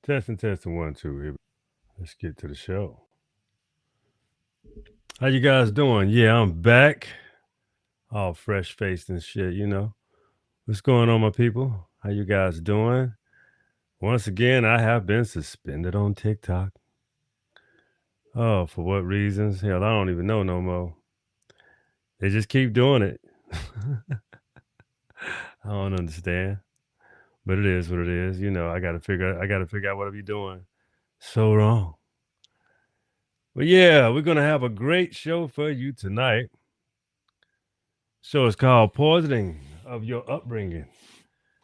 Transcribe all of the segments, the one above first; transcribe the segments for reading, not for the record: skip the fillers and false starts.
Testing 1, 2. Let's get to the show. How you guys doing? Yeah, I'm back. All fresh faced and shit, What's going on, my people? How you guys doing? Once again, I have been suspended on TikTok. Oh, for what reasons? Hell, I don't even know no more. They just keep doing it. I don't understand. But it is what it is. I gotta figure out what I be doing. So wrong. But yeah, we're gonna have a great show for you tonight. So it's called Poisoning of Your Upbringing.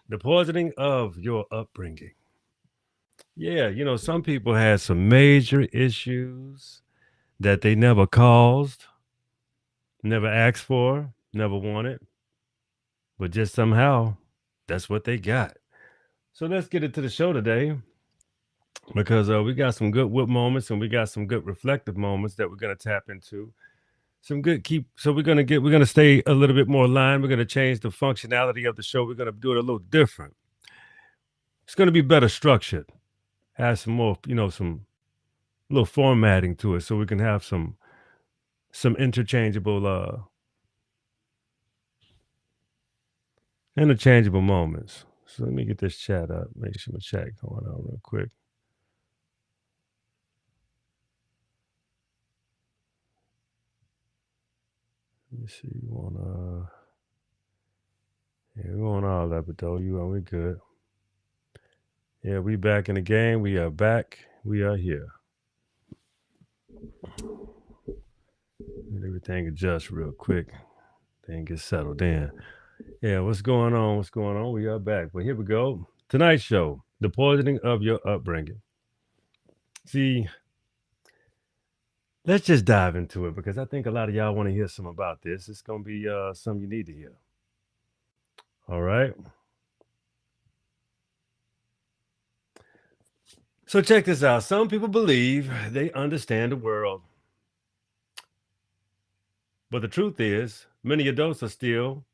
The poisoning of your upbringing. Yeah, some people had some major issues that they never caused, never asked for, never wanted, but just somehow that's what they got. So let's get into the show today because we got some good whip moments and we got some good reflective moments that we're going to tap into. So we're gonna stay a little bit more aligned. We're gonna change the functionality of the show. We're gonna do it a little different. It's gonna be better structured. Have some more, some little formatting to it, so we can have some interchangeable moments. So let me get this chat up. Make sure my chat going on real quick. Let me see. We want all that, but though we good. Yeah, we back in the game. We are back. We are here. Let everything adjust real quick. Then get settled in. Yeah, what's going on? What's going on? We are back. Well, here we go. Tonight's show, the poisoning of your upbringing. See, let's just dive into it because I think a lot of y'all want to hear some about this. It's going to be something you need to hear. All right. So check this out. Some people believe they understand the world. But the truth is, many adults are still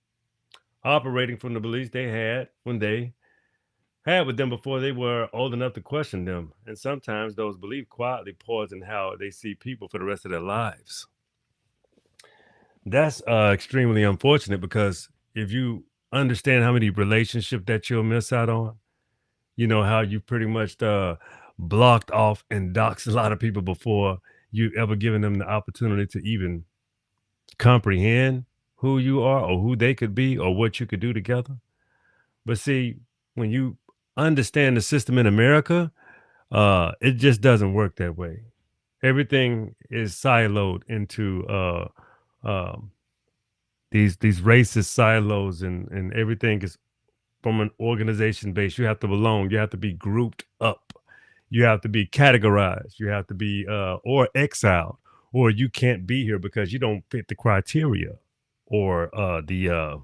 operating from the beliefs they had when they had with them before they were old enough to question them. And sometimes those beliefs quietly poison how they see people for the rest of their lives. That's extremely unfortunate because if you understand how many relationships that you'll miss out on, how you pretty much blocked off and doxed a lot of people before you ever given them the opportunity to even comprehend who you are or who they could be or what you could do together. But see, when you understand the system in America, it just doesn't work that way. Everything is siloed into these racist silos, and everything is from an organization base. You have to belong. You have to be grouped up. You have to be categorized. You have to be or exiled, or you can't be here because you don't fit the criteria or the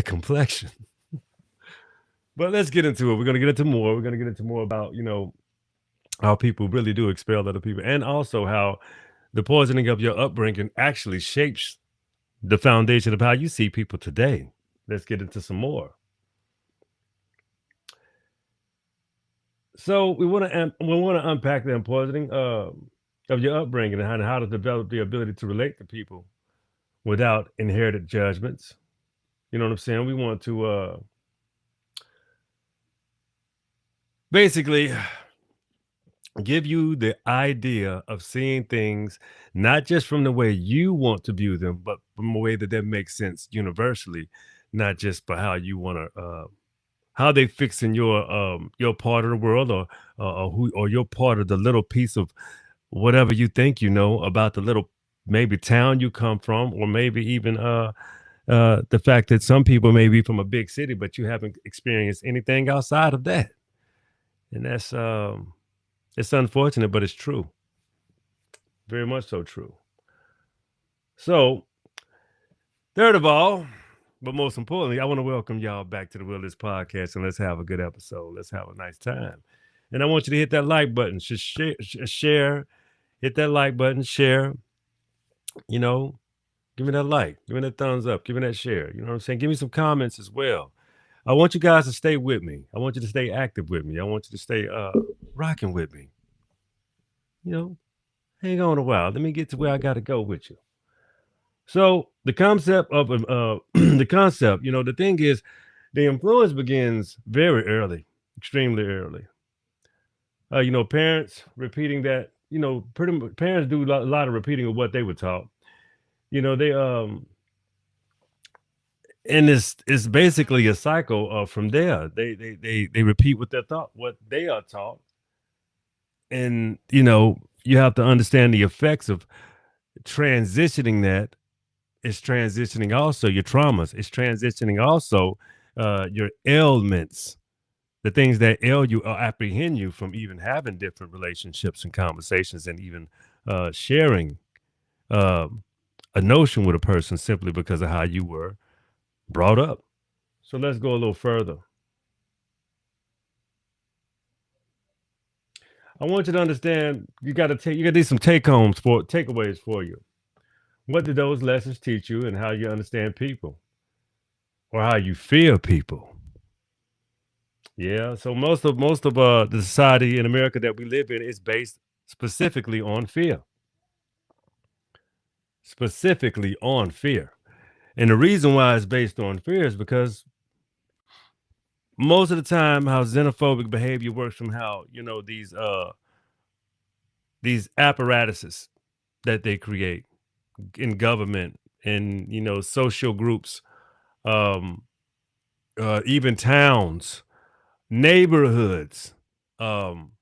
complexion. But let's get into it. We're gonna get into more. We're gonna get into more about how people really do expel other people, and also how the poisoning of your upbringing actually shapes the foundation of how you see people today. Let's get into some more. So we want to unpack the poisoning of your upbringing and how to develop the ability to relate to people without inherited judgments. You know what I'm saying? We want to basically give you the idea of seeing things not just from the way you want to view them, but from a way that makes sense universally, not just for how you want to how they fix in your part of the world or your part of the little piece of whatever you think you know about the little maybe town you come from, or maybe even the fact that some people may be from a big city, but you haven't experienced anything outside of that. And that's it's unfortunate, but it's true. Very much so true. So, third of all, but most importantly, I want to welcome y'all back to the Wilderness Podcast, and let's have a good episode. Let's have a nice time. And I want you to hit that like button, share, hit that like button, share, give me that like, give me that thumbs up, give me that share. You know what I'm saying? Give me some comments as well. I want you guys to stay with me. I want you to stay active with me. I want you to stay rocking with me. You know, hang on a while. Let me get to where I got to go with you. So the concept of the concept, the thing is, the influence begins very early, extremely early. Parents repeating that. Pretty much parents do a lot of repeating of what they were taught. They and it's basically a cycle from there. They repeat what what they are taught, and you have to understand the effects of transitioning that. It's transitioning also your traumas. It's transitioning also your ailments, the things that ail you or apprehend you from even having different relationships and conversations, and even sharing uh, a notion with a person simply because of how you were brought up. So let's go a little further. I want you to understand you got to do some takeaways for you. What did those lessons teach you, and how you understand people, or how you feel people? Yeah. So most of the society in America that we live in is based specifically on fear. Specifically on fear. And the reason why it's based on fear is because most of the time how xenophobic behavior works from how, these apparatuses that they create in government and social groups, um, even towns, neighborhoods. Um,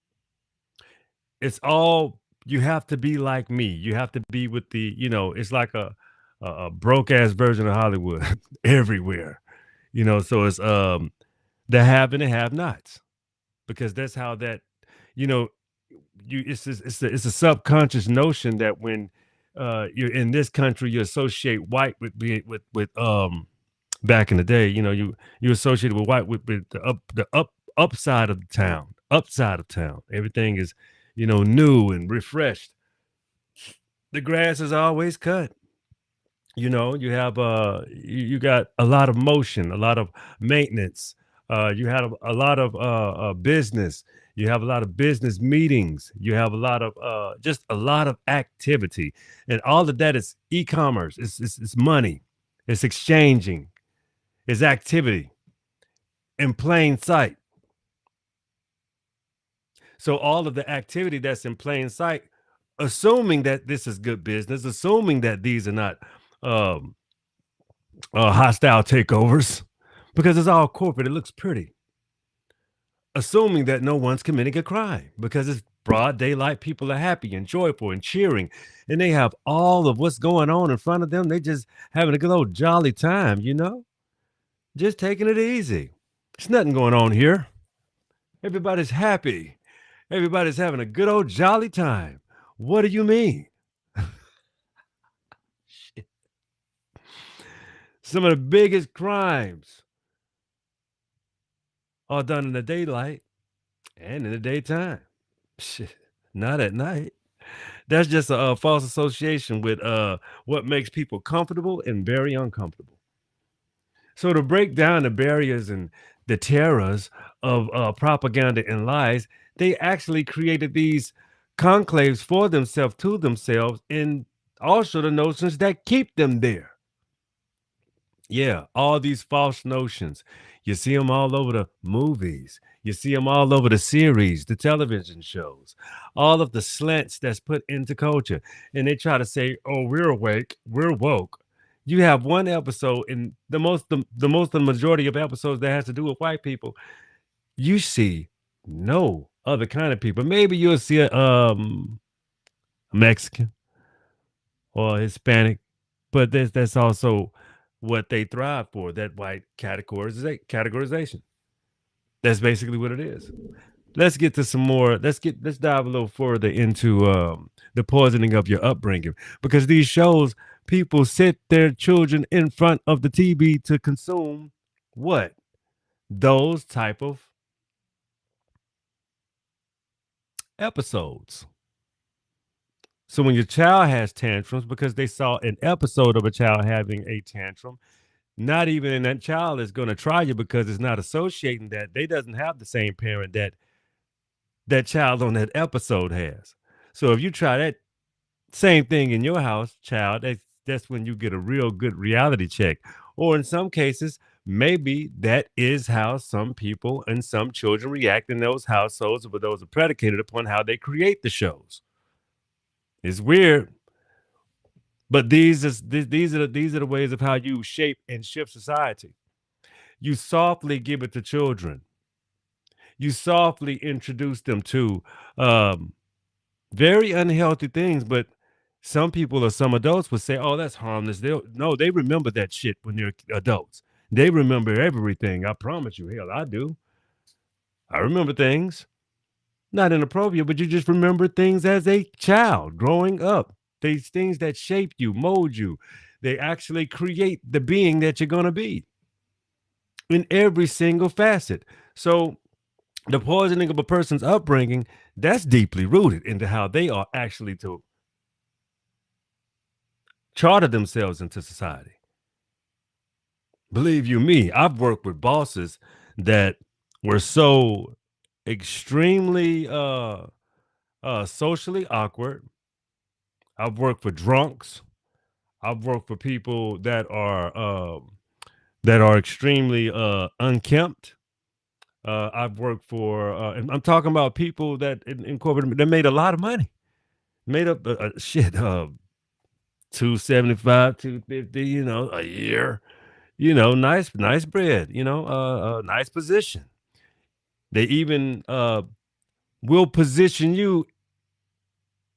it's all you have to be like me. You have to be with it's like a broke ass version of Hollywood everywhere. So it's the have and the have nots, because that's how that you know it's a subconscious notion that when you're in this country, you associate white with being with back in the day, you associated with white with the upside of the town, upside of town. Everything is new and refreshed. The grass is always cut. You have you got a lot of motion, a lot of maintenance. You have a lot of business. You have a lot of business meetings. You have a lot of just a lot of activity, and all of that is e-commerce. It's money. It's exchanging. It's activity in plain sight. So all of the activity that's in plain sight, assuming that this is good business, assuming that these are not um, hostile takeovers, because it's all corporate. It looks pretty. Assuming that no one's committing a crime because it's broad daylight. People are happy and joyful and cheering, and they have all of what's going on in front of them. They just having a good old jolly time, just taking it easy. There's nothing going on here. Everybody's happy. Everybody's having a good old jolly time. What do you mean? Shit. Some of the biggest crimes are done in the daylight and in the daytime. Shit, not at night. That's just a false association with what makes people comfortable and very uncomfortable. So to break down the barriers and the terrors of propaganda and lies, they actually created these conclaves for themselves, to themselves, and also the notions that keep them there. Yeah, all these false notions. You see them all over the movies. You see them all over the series, the television shows, all of the slants that's put into culture. And they try to say, oh, we're awake, we're woke. You have one episode, and the majority of episodes that has to do with white people, you see no other kind of people. Maybe you'll see a Mexican or Hispanic, but that's also what they thrive for, that white categorization. That's basically what it is. Let's get to some more. Let's dive a little further into the poisoning of your upbringing, because these shows, people sit their children in front of the TV to consume what? Those type of episodes. So when your child has tantrums because they saw an episode of a child having a tantrum, not even and that child is gonna try you because it's not associating that they doesn't have the same parent that that child on that episode has. So if you try that same thing in your house, child, that's when you get a real good reality check. Or in some cases, maybe that is how some people and some children react in those households, but those are predicated upon how they create the shows. It's weird, but these are the ways of how you shape and shift society. You softly give it to children. You softly introduce them to um, very unhealthy things, but some people or some adults would say, "Oh, that's harmless." No, they remember that shit when they're adults. They remember everything. I promise you. Hell, I do. I remember things. Not inappropriate, but you just remember things as a child growing up. These things that shape you, mold you. They actually create the being that you're gonna be in every single facet. So the poisoning of a person's upbringing, that's deeply rooted into how they are actually to charter themselves into society. Believe you me, I've worked with bosses that were so extremely socially awkward. I've worked for drunks. I've worked for people that are extremely unkempt. I've worked for and I'm talking about people that in corporate that made a lot of money. Made up shit 275, 250, a year. Nice bread, nice position. They even will position you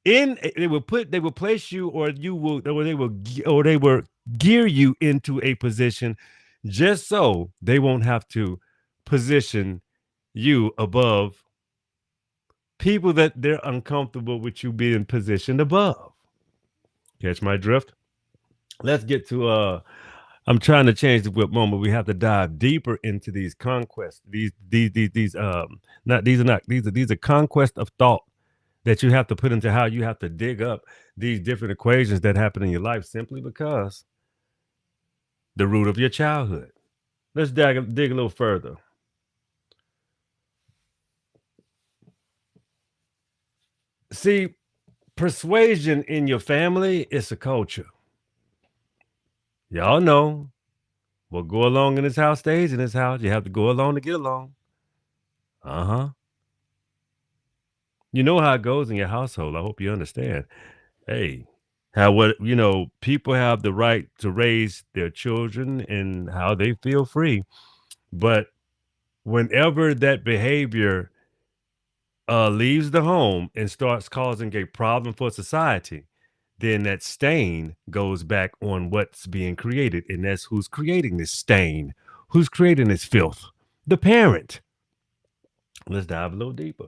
they will place you or they will gear you into a position just so they won't have to position you above people that they're uncomfortable with you being positioned above. Catch my drift? Let's get to I'm trying to change the whip moment. We have to dive deeper into these conquests. These not these are not these are conquest of thought that you have to put into how you have to dig up these different equations that happen in your life simply because the root of your childhood. Let's dig a little further. See, persuasion in your family is a culture. Y'all know what go along in this house stays in this house. You have to go along to get along. Uh-huh. You know how it goes in your household. I hope you understand. Hey, how what people have the right to raise their children and how they feel free. But whenever that behavior leaves the home and starts causing a problem for society, then that stain goes back on what's being created. And that's who's creating this stain, who's creating this filth. The parent. Let's dive a little deeper.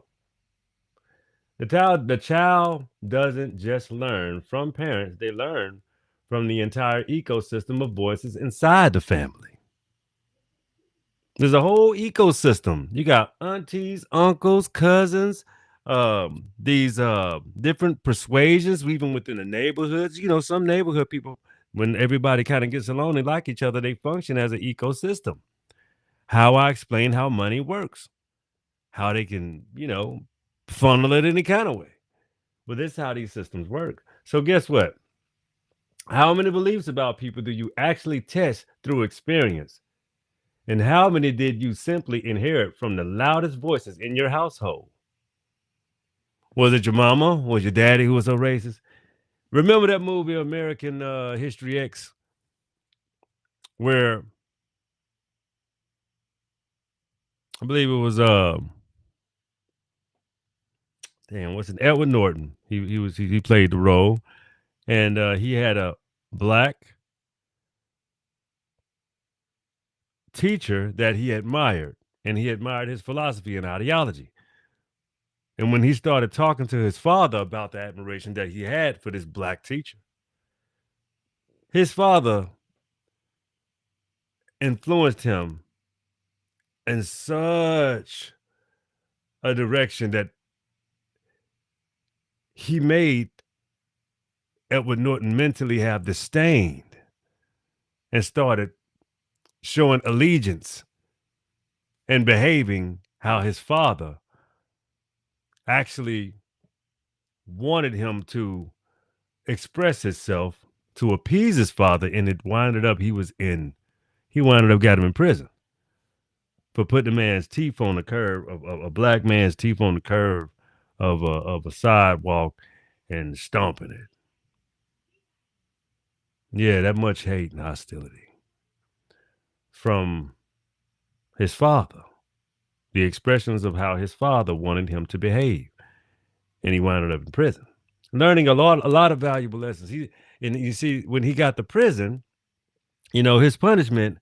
The child doesn't just learn from parents, they learn from the entire ecosystem of voices inside the family. There's a whole ecosystem. You got aunties, uncles, cousins, these different persuasions, even within the neighborhoods. Some neighborhood people, when everybody kind of gets along, they like each other, they function as an ecosystem. How I explain how money works, how they can, funnel it any kind of way. But this is how these systems work. So guess what? How many beliefs about people do you actually test through experience? And how many did you simply inherit from the loudest voices in your household? Was it your mama? Was your daddy who was so racist? Remember that movie American History X, where I believe it was damn, what's it? Edward Norton. He played the role, and he had a black teacher that he admired, and he admired his philosophy and ideology. And when he started talking to his father about the admiration that he had for this black teacher, his father influenced him in such a direction that he made Edward Norton mentally have disdain and started showing allegiance and behaving how his father actually wanted him to express himself to appease his father, and it winded up he winded up got him in prison for putting a man's teeth on the curb of a black man's teeth on the curb of a sidewalk and stomping it. Yeah, that much hate and hostility from his father. The expressions of how his father wanted him to behave, and he wound up in prison, learning a lot of valuable lessons. And you see, when he got to prison, his punishment,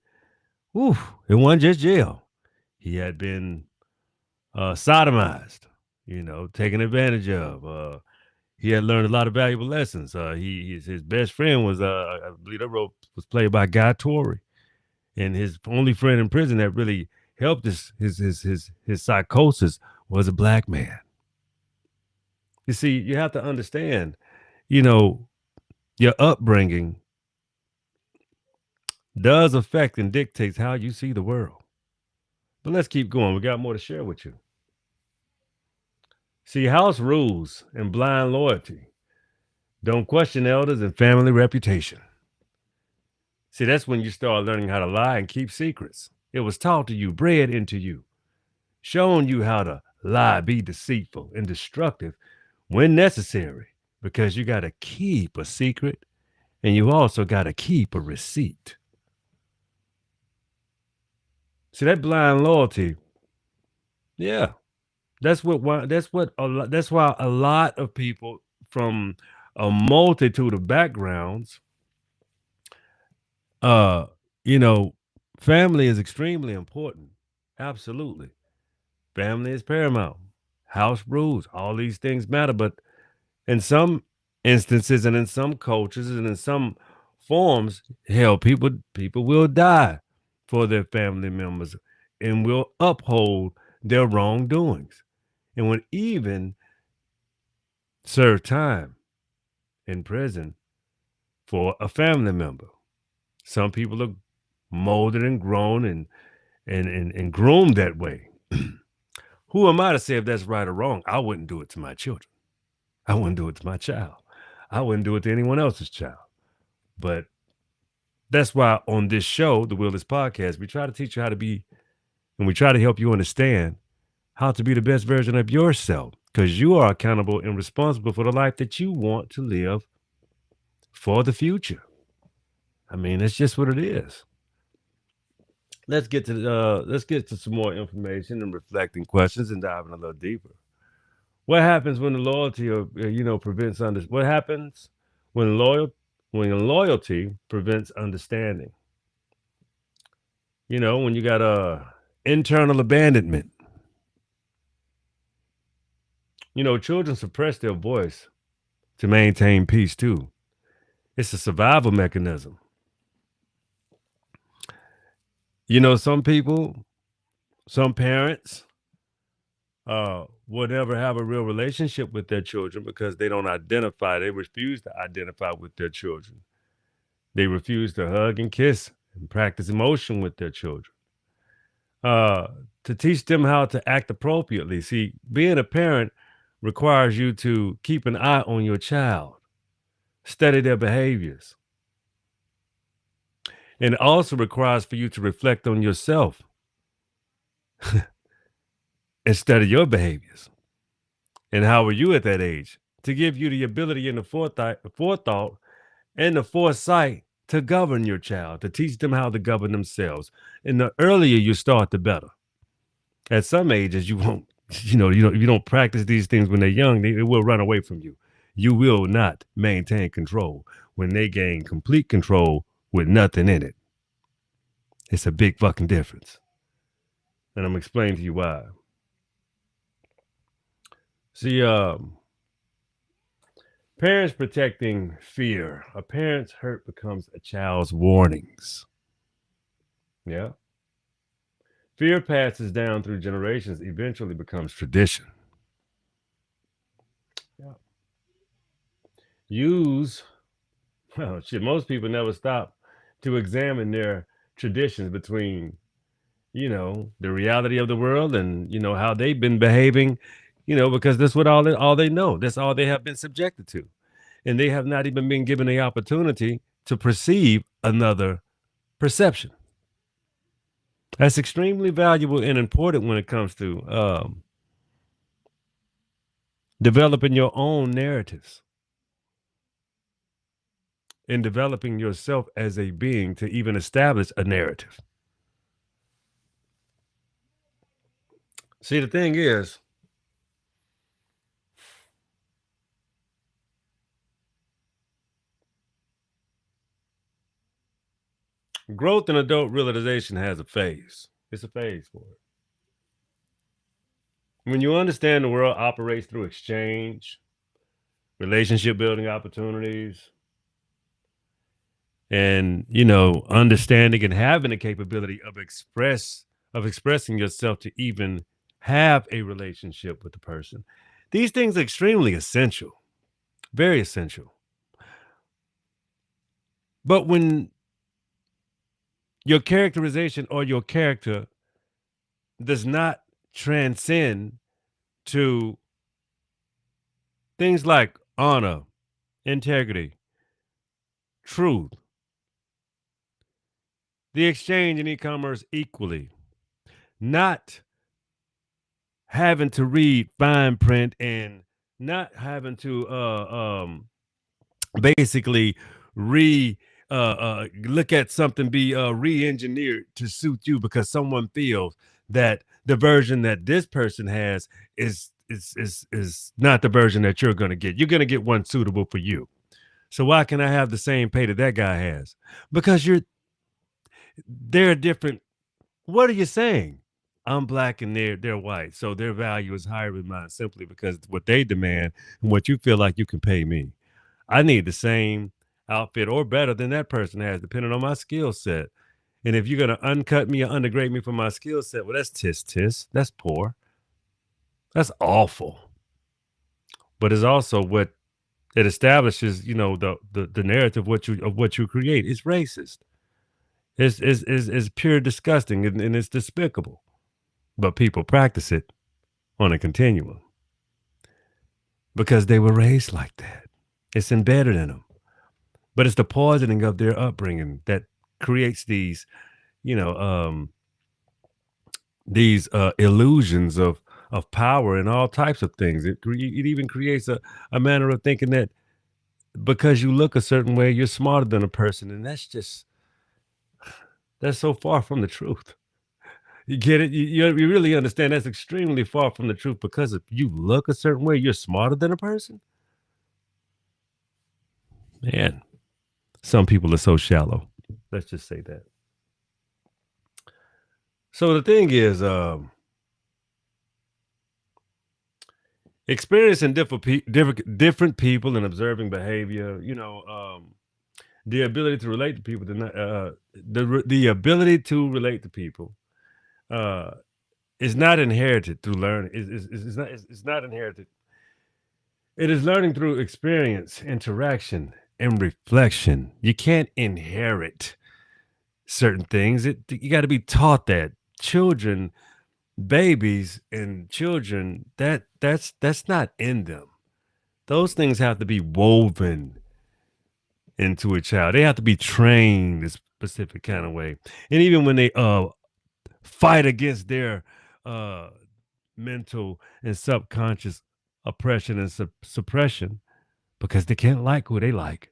whew, it wasn't just jail. He had been sodomized, taken advantage of. He had learned a lot of valuable lessons. His best friend was, I believe that role was played by Guy Torrey, and his only friend in prison that really helped his psychosis was a black man. You see, you have to understand, your upbringing does affect and dictates how you see the world. But let's keep going. We got more to share with you. See, house rules and blind loyalty. Don't question elders and family reputation. See, that's when you start learning how to lie and keep secrets. It was taught to you, bred into you, showing you how to lie, be deceitful and destructive when necessary, because you got to keep a secret and you also got to keep a receipt. See, that blind loyalty, yeah, that's why a lot of people from a multitude of backgrounds, uh, you know, family is extremely important. Absolutely. Family is paramount. House rules, all these things matter, but in some instances and in some cultures and in some forms, hell, people will die for their family members and will uphold their wrongdoings and would even serve time in prison for a family member. Some people are molded and grown and groomed that way. Who am I to say if that's right or wrong? I wouldn't do it to my children. I wouldn't do it to my child. I wouldn't do it to anyone else's child. But that's why on this show, the Wilderness Podcast, we try to teach you how to be, and we try to help you understand how to be the best version of yourself, because you are accountable and responsible for the life that you want to live for the future. I mean, it's just what it is. Let's get to some more information and reflecting questions and diving a little deeper. What happens when the loyalty of prevents what happens when loyalty prevents understanding? When you got internal abandonment. Children suppress their voice to maintain peace too. It's a survival mechanism. Some people, some parents, will never have a real relationship with their children because they refuse to identify with their children. They refuse to hug and kiss and practice emotion with their children. To teach them how to act appropriately. See, being a parent requires you to keep an eye on your child, study their behaviors. And it also requires for you to reflect on yourself and study your behaviors. And how were you at that age? To give you the ability and the forethought and the foresight to govern your child, to teach them how to govern themselves. And the earlier you start, the better. At some ages, you won't, you don't practice these things when they're young, it will run away from you. You will not maintain control when they gain complete control with nothing in it. It's a big fucking difference. And I'm explaining to you why. See, parents protecting fear. A parent's hurt becomes a child's warnings. Yeah. Fear passes down through generations, eventually becomes tradition. Yeah. Most people never stop to examine their traditions between, the reality of the world and, how they've been behaving, because that's what all they know. That's all they have been subjected to. And they have not even been given the opportunity to perceive another perception. That's extremely valuable and important when it comes to developing your own narratives and developing yourself as a being to even establish a narrative. See, the thing is, growth and adult realization has a phase. It's a phase for it. When you understand the world operates through exchange, relationship building opportunities, and understanding and having the capability of expressing yourself to even have a relationship with the person. These things are extremely essential, very essential. But when your characterization or your character does not transcend to things like honor, integrity, truth, the exchange and e-commerce equally, not having to read fine print and not having to basically re look at something be re-engineered to suit you because someone feels that the version that this person has is not the version that you're going to get. You're going to get one suitable for you. So why can I have the same pay that guy has? Because they're different. What are you saying? I'm black and they're white, so their value is higher than mine simply because what they demand and what you feel like you can pay me. I need the same outfit or better than that person has, depending on my skill set. And if you're gonna uncut me or undergrade me for my skill set, well, that's tis. That's poor. That's awful. But it's also what it establishes, the narrative of what you create. It's racist. It's pure disgusting and it's despicable. But people practice it on a continuum because they were raised like that. It's embedded in them. But it's the poisoning of their upbringing that creates you know, um, these illusions of power and all types of things. It even creates a manner of thinking that because you look a certain way, you're smarter than a person, and that's so far from the truth. You get it? You really understand that's extremely far from the truth because if you look a certain way, you're smarter than a person. Man, some people are so shallow. Let's just say that. So the thing is, experiencing different people and observing behavior, the ability to relate to people, the ability to relate to people, uh, is not inherited through learning. It's not inherited. It is learning through experience, interaction, and reflection. You can't inherit certain things. You got to be taught that. Children, babies, and children that's not in them. Those things have to be woven into a child. They have to be trained a specific kind of way. And even when they fight against their uh mental and subconscious oppression and suppression because they can't like who they like.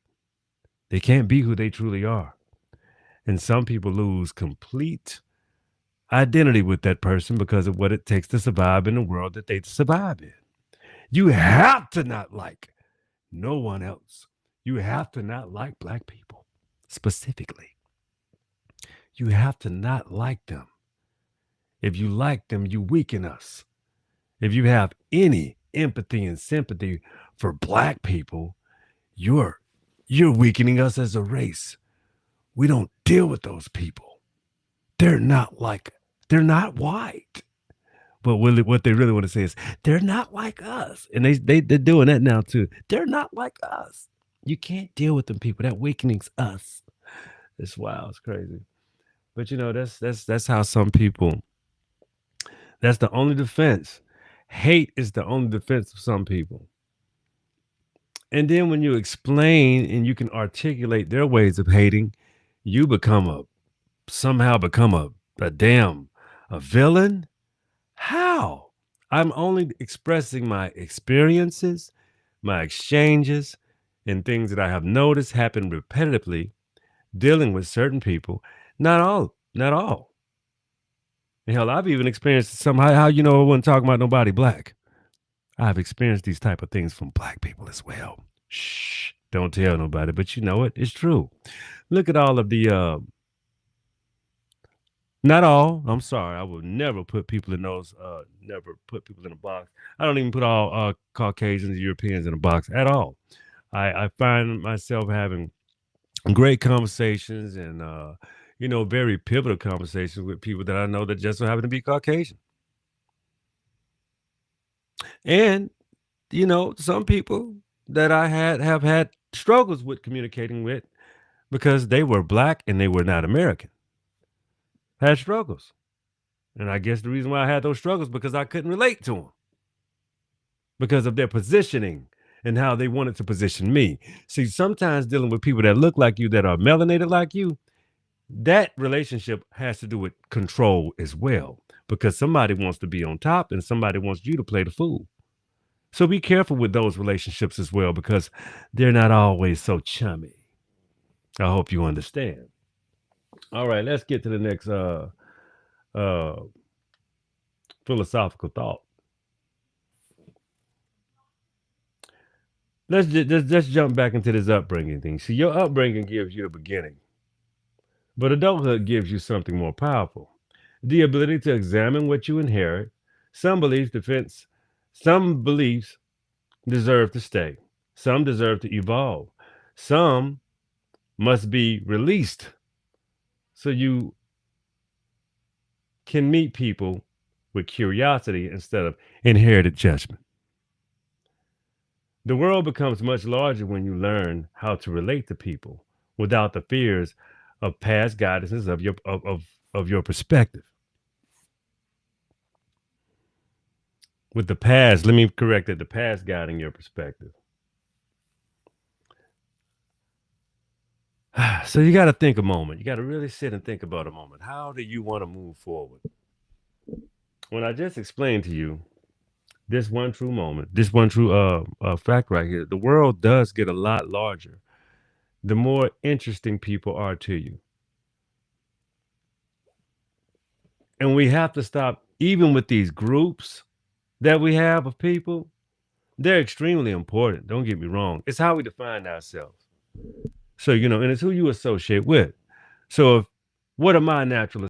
They can't be who they truly are. And some people lose complete identity with that person because of what it takes to survive in the world that they survive in. You have to not like no one else. You have to not like black people specifically. You have to not like them. If you like them, you weaken us. If you have any empathy and sympathy for black people, you're weakening us as a race. We don't deal with those people. They're not white. But what they really want to say is they're not like us. And they're doing that now too. They're not like us. You can't deal with them people. That weakening's us. It's wild. It's crazy. But that's how some people. That's the only defense. Hate is the only defense of some people. And then when you explain and you can articulate their ways of hating, you somehow become a damn a villain. How? I'm only expressing my experiences, my exchanges, and things that I have noticed happen repetitively dealing with certain people. Not all. Hell, I've even experienced somehow how I wasn't talking about nobody black. I've experienced these type of things from black people as well. Shh, don't tell nobody, but you know it. It's true. Look at all of the not all. I'm sorry. I will never put people in never put people in a box. I don't even put all Caucasians, Europeans in a box at all. I find myself having great conversations and very pivotal conversations with people that I know that just so happen to be Caucasian. And some people that have had struggles with communicating with because they were black and they were not American. Had struggles. And I guess the reason why I had those struggles because I couldn't relate to them because of their positioning and how they wanted to position me. See, sometimes dealing with people that look like you, that are melanated like you, that relationship has to do with control as well because somebody wants to be on top and somebody wants you to play the fool. So be careful with those relationships as well because they're not always so chummy. I hope you understand. All right, let's get to the next uh philosophical thought. Let's jump back into this upbringing thing. See, your upbringing gives you the beginning, but adulthood gives you something more powerful: the ability to examine what you inherit. Some beliefs deserve to stay, some deserve to evolve, some must be released so you can meet people with curiosity instead of inherited judgment. The world becomes much larger when you learn how to relate to people without the fears of past guidances of your perspective. With the past, let me correct it, the past guiding your perspective. So you got to think a moment. You got to really sit and think about a moment. How do you want to move forward? When I just explained to you this one true moment, this one true fact right here, the world does get a lot larger the more interesting people are to you. And we have to stop, even with these groups that we have of people, they're extremely important. Don't get me wrong. It's how we define ourselves. So, and it's who you associate with. So, what are my natural